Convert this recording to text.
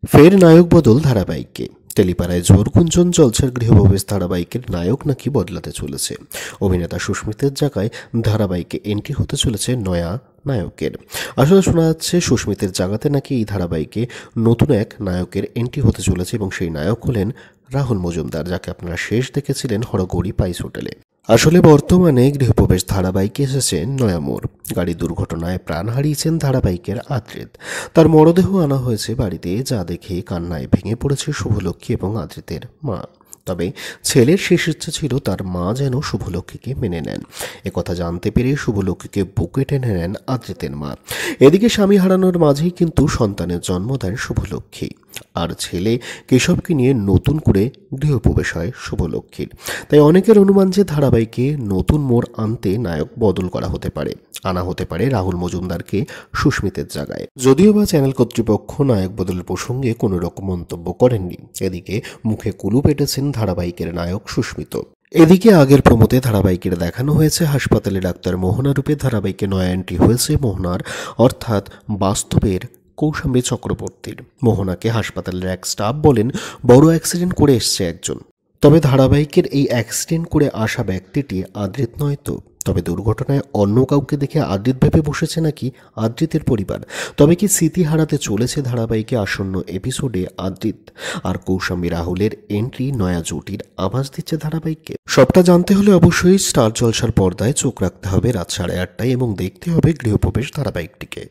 ফের নায়ক বদল ধারাবাহিকে। টেলিপাড়ায় ঝড় গুঞ্জন চলছে গৃহপ্রবেশ ধারাবাহিকের নায়ক নাকি বদলাতে চলেছে। অভিনেতা সুস্মিতের জায়গায় ধারাবাহিকে এন্ট্রি হতে চলেছে নয়া নায়কের। আসলে শোনা যাচ্ছে সুস্মিতের জায়গাতে নাকি এই ধারাবাহিকে নতুন এক নায়কের এন্ট্রি হতে চলেছে এবং সেই নায়ক হলেন রাহুল মজুমদার, যাকে আপনারা শেষ দেখেছিলেন হরগৌরী পাইস হোটেলে। আসলে বর্তমানে গৃহপ্রবেশ ধারাবাহিকে এসেছেন নয়া মোড়। গাড়ি দুর্ঘটনায় প্রাণ হারিয়েছেন ধারাবাহিকের আদ্রিত। তার মরদেহ আনা হয়েছে বাড়িতে, যা দেখে কান্নায় ভেঙে পড়েছে শুভলক্ষ্মী এবং আদ্রিতের মা। তবে ছেলের শেষ ইচ্ছে ছিল তার মা যেন শুভলক্ষ্মীকে মেনে নেন। একথা জানতে পেরে শুভলক্ষ্মীকে বুকে টেনে নেন আদ্রিতের মা। এদিকে স্বামী হারানোর মাঝেই কিন্তু সন্তানের জন্ম দেন শুভলক্ষ্মী, আর ছেলে কেশবকে নিয়ে নতুন করে গৃহপ্রবেশ হয় শুভলক্ষ্মীর। তাই অনেকের অনুমান যে ধারাবাহিকে নতুন মোড় আনতে নায়ক বদল করা হতে পারে, আনা হতে পারে রাহুল মজুমদারকে সুস্মিতের জায়গায়। যদিও বা চ্যানেল কর্তৃপক্ষ নায়ক বদলের প্রসঙ্গে কোনো রকম মন্তব্য করেননি। এদিকে মুখে কুলু পেটেছেন ধারাবাহিকের নায়ক সুস্মিত। এদিকে আগের প্রমোতে ধারাবাহিকের দেখানো হয়েছে হাসপাতালে ডাক্তার মোহনা রূপে ধারাবাহিকে নয়া এন্ট্রি হয়েছে মোহনার, অর্থাৎ বাস্তবের কৌশাম্বী চক্রবর্তীর। মোহনাকে হাসপাতালের এক স্টাফ বলেন বড় অ্যাক্সিডেন্ট করে এসছে একজন। তবে ধারাবাহিকের এই অ্যাক্সিডেন্ট করে আসা ব্যক্তিটি আদ্রিত নয় তো। তবে দুর্ঘটনায় অন্য কাউকে দেখে আদ্রিত ভেবে বসেছে নাকি আদ্রিতের পরিবার। তবে কি স্মৃতি হারাতে চলেছে ধারাবাহিকে আসন্ন এপিসোডে আদ্রিত আর কৌশাম্বী রাহুলের এন্ট্রি নয়া জুটির আভাস দিচ্ছে ধারাবাহিককে? সবটা জানতে হলে অবশ্যই স্টার জলসার পর্দায় চোখ রাখতে হবে রাত 8:30টায় এবং দেখতে হবে গৃহপ্রবেশ ধারাবাহিকটিকে।